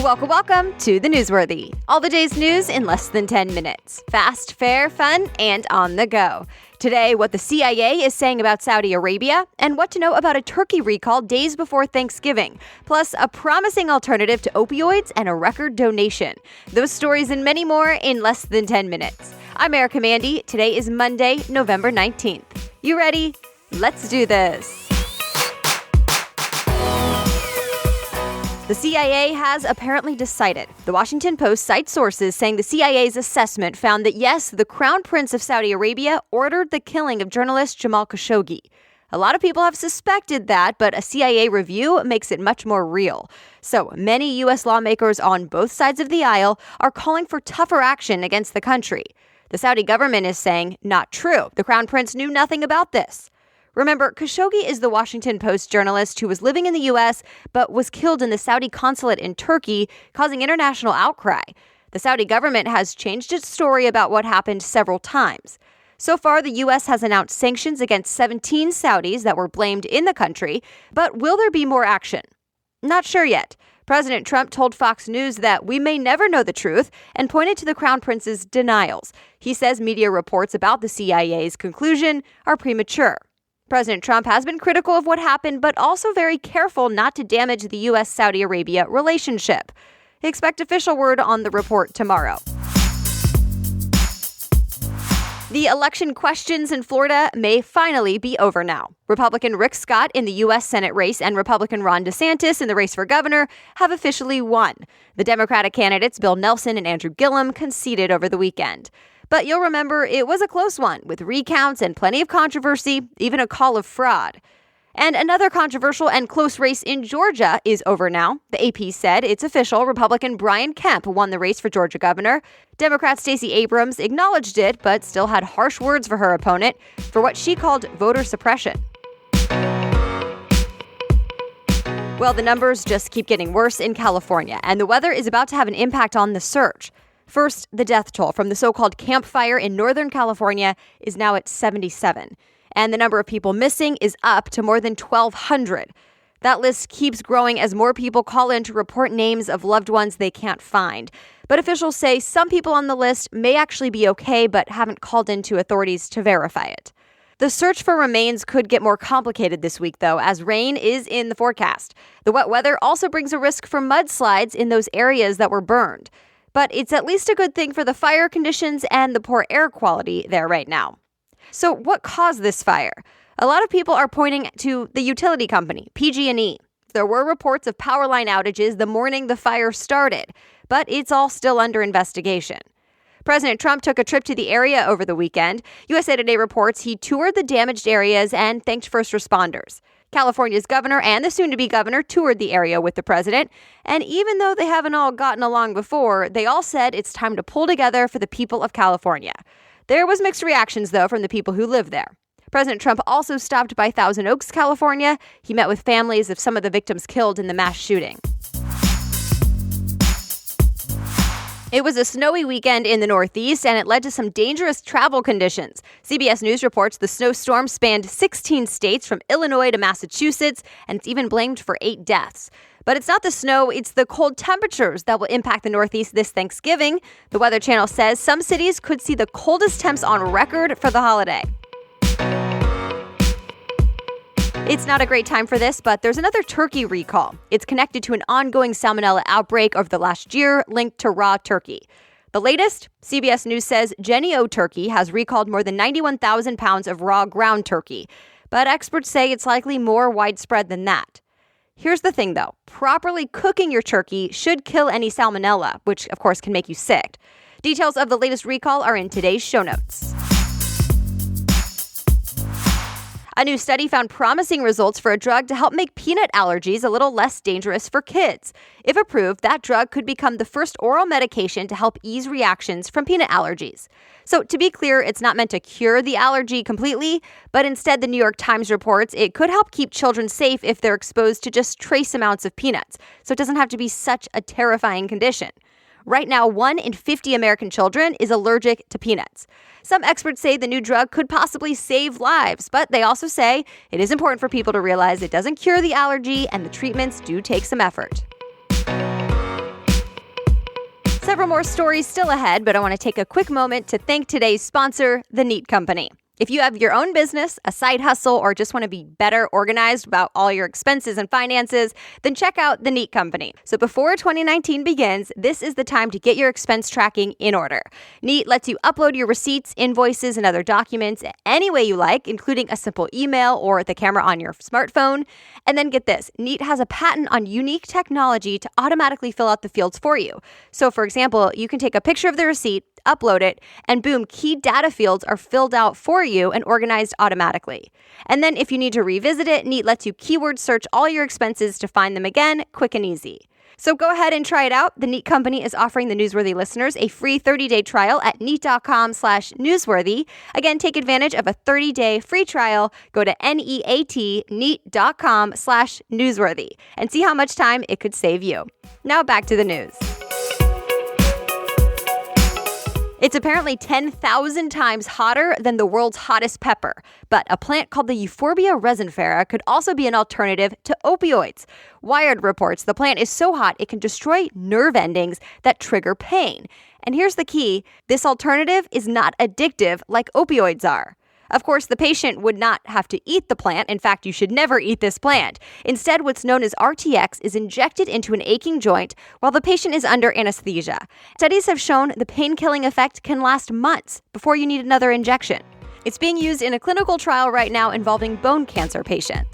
Welcome to the Newsworthy. All the day's news in less than 10 minutes. Fast, fair, fun, and on the go. Today, what the CIA is saying about Saudi Arabia and what to know about a turkey recall days before Thanksgiving. Plus, a promising alternative to opioids and a record donation. Those stories and many more in less than 10 minutes. I'm Erica Mandy. Today is Monday, November 19th. You ready? Let's do this. The CIA has apparently decided. The Washington Post cites sources saying the CIA's assessment found that, yes, the Crown Prince of Saudi Arabia ordered the killing of journalist Jamal Khashoggi. A lot of people have suspected that, but a CIA review makes it much more real. So many U.S. lawmakers on both sides of the aisle are calling for tougher action against the country. The Saudi government is saying, not true. The Crown Prince knew nothing about this. Remember, Khashoggi is the Washington Post journalist who was living in the U.S. but was killed in the Saudi consulate in Turkey, causing international outcry. The Saudi government has changed its story about what happened several times. So far, the U.S. has announced sanctions against 17 Saudis that were blamed in the country, but will there be more action? Not sure yet. President Trump told Fox News that we may never know the truth and pointed to the Crown Prince's denials. He says media reports about the CIA's conclusion are premature. President Trump has been critical of what happened, but also very careful not to damage the U.S.-Saudi Arabia relationship. Expect official word on the report tomorrow. The election questions in Florida may finally be over now. Republican Rick Scott in the U.S. Senate race and Republican Ron DeSantis in the race for governor have officially won. The Democratic candidates Bill Nelson and Andrew Gillum conceded over the weekend. But you'll remember it was a close one, with recounts and plenty of controversy, even a call of fraud. And another controversial and close race in Georgia is over now. The AP said it's official. Republican Brian Kemp won the race for Georgia governor. Democrat Stacey Abrams acknowledged it, but still had harsh words for her opponent for what she called voter suppression. Well, the numbers just keep getting worse in California, and the weather is about to have an impact on the surge. First, the death toll from the so-called Camp Fire in Northern California is now at 77. And the number of people missing is up to more than 1,200. That list keeps growing as more people call in to report names of loved ones they can't find. But officials say some people on the list may actually be okay, but haven't called in to authorities to verify it. The search for remains could get more complicated this week, though, as rain is in the forecast. The wet weather also brings a risk for mudslides in those areas that were burned. But it's at least a good thing for the fire conditions and the poor air quality there right now. So what caused this fire? A lot of people are pointing to the utility company, PG&E. There were reports of power line outages the morning the fire started, but it's all still under investigation. President Trump took a trip to the area over the weekend. USA Today reports he toured the damaged areas and thanked first responders. California's governor and the soon-to-be governor toured the area with the president. And even though they haven't all gotten along before, they all said it's time to pull together for the people of California. There was mixed reactions, though, from the people who live there. President Trump also stopped by Thousand Oaks, California. He met with families of some of the victims killed in the mass shooting. It was a snowy weekend in the Northeast, and it led to some dangerous travel conditions. CBS News reports the snowstorm spanned 16 states from Illinois to Massachusetts, and it's even blamed for 8 deaths. But it's not the snow, it's the cold temperatures that will impact the Northeast this Thanksgiving. The Weather Channel says some cities could see the coldest temps on record for the holiday. It's not a great time for this, but there's another turkey recall. It's connected to an ongoing salmonella outbreak over the last year linked to raw turkey. The latest, CBS News says Jennie-O Turkey has recalled more than 91,000 pounds of raw ground turkey. But experts say it's likely more widespread than that. Here's the thing, though. Properly cooking your turkey should kill any salmonella, which, of course, can make you sick. Details of the latest recall are in today's show notes. A new study found promising results for a drug to help make peanut allergies a little less dangerous for kids. If approved, that drug could become the first oral medication to help ease reactions from peanut allergies. So to be clear, it's not meant to cure the allergy completely, but instead the New York Times reports it could help keep children safe if they're exposed to just trace amounts of peanuts. So it doesn't have to be such a terrifying condition. Right now, 1 in 50 American children is allergic to peanuts. Some experts say the new drug could possibly save lives, but they also say it is important for people to realize it doesn't cure the allergy and the treatments do take some effort. Several more stories still ahead, but I want to take a quick moment to thank today's sponsor, The Neat Company. If you have your own business, a side hustle, or just want to be better organized about all your expenses and finances, then check out The Neat Company. So before 2019 begins, this is the time to get your expense tracking in order. Neat lets you upload your receipts, invoices, and other documents any way you like, including a simple email or the camera on your smartphone. And then get this, Neat has a patent on unique technology to automatically fill out the fields for you. So for example, you can take a picture of the receipt, upload it, and boom, key data fields are filled out for you and organized automatically. And then if you need to revisit it, Neat lets you keyword search all your expenses to find them again, quick and easy. So go ahead and try it out. The Neat Company is offering the Newsworthy listeners a free 30-day trial at neat.com/newsworthy. Again, take advantage of a 30-day free trial. Go to neat.com/newsworthy and see how much time it could save you. Now back to the news. It's apparently 10,000 times hotter than the world's hottest pepper, but a plant called the Euphorbia resinifera could also be an alternative to opioids. Wired reports the plant is so hot it can destroy nerve endings that trigger pain. And here's the key, this alternative is not addictive like opioids are. Of course, the patient would not have to eat the plant. In fact, you should never eat this plant. Instead, what's known as RTX is injected into an aching joint while the patient is under anesthesia. Studies have shown the pain-killing effect can last months before you need another injection. It's being used in a clinical trial right now involving bone cancer patients.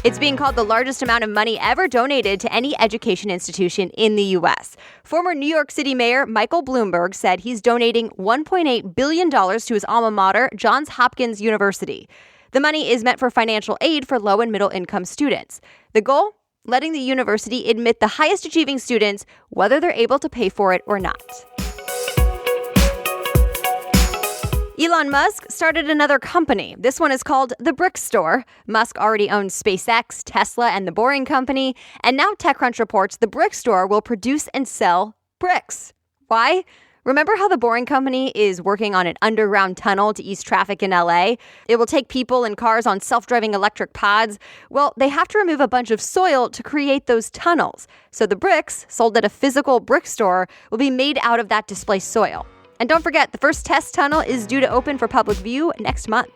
It's being called the largest amount of money ever donated to any education institution in the U.S. Former New York City Mayor Michael Bloomberg said he's donating $1.8 billion to his alma mater, Johns Hopkins University. The money is meant for financial aid for low and middle income students. The goal? Letting the university admit the highest achieving students, whether they're able to pay for it or not. Elon Musk started another company. This one is called The Brick Store. Musk already owns SpaceX, Tesla, and The Boring Company. And now TechCrunch reports The Brick Store will produce and sell bricks. Why? Remember how The Boring Company is working on an underground tunnel to ease traffic in LA? It will take people and cars on self-driving electric pods. Well, they have to remove a bunch of soil to create those tunnels. So the bricks, sold at a physical brick store, will be made out of that displaced soil. And don't forget, the first test tunnel is due to open for public view next month.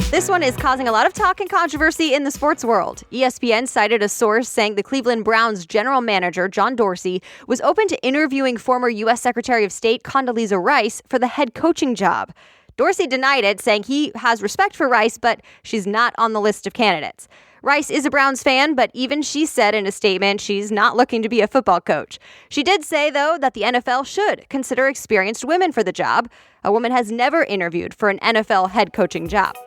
This one is causing a lot of talk and controversy in the sports world. ESPN cited a source saying the Cleveland Browns general manager, John Dorsey, was open to interviewing former U.S. Secretary of State Condoleezza Rice for the head coaching job. Dorsey denied it, saying he has respect for Rice, but she's not on the list of candidates. Rice is a Browns fan, but even she said in a statement she's not looking to be a football coach. She did say, though, that the NFL should consider experienced women for the job. A woman has never interviewed for an NFL head coaching job.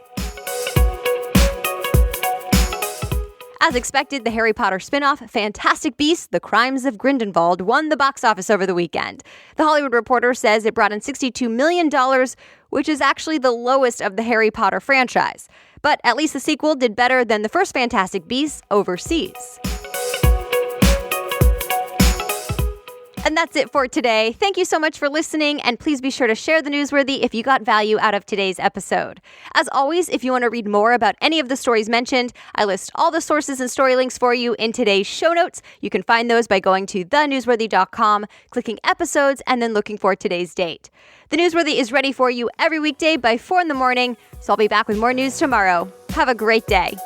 As expected, the Harry Potter spin-off, Fantastic Beasts: The Crimes of Grindelwald, won the box office over the weekend. The Hollywood Reporter says it brought in $62 million, which is actually the lowest of the Harry Potter franchise. But at least the sequel did better than the first Fantastic Beasts overseas. And that's it for today. Thank you so much for listening, and please be sure to share the Newsworthy if you got value out of today's episode. As always, if you want to read more about any of the stories mentioned, I list all the sources and story links for you in today's show notes. You can find those by going to thenewsworthy.com, clicking episodes, and then looking for today's date. The Newsworthy is ready for you every weekday by 4 in the morning, so I'll be back with more news tomorrow. Have a great day.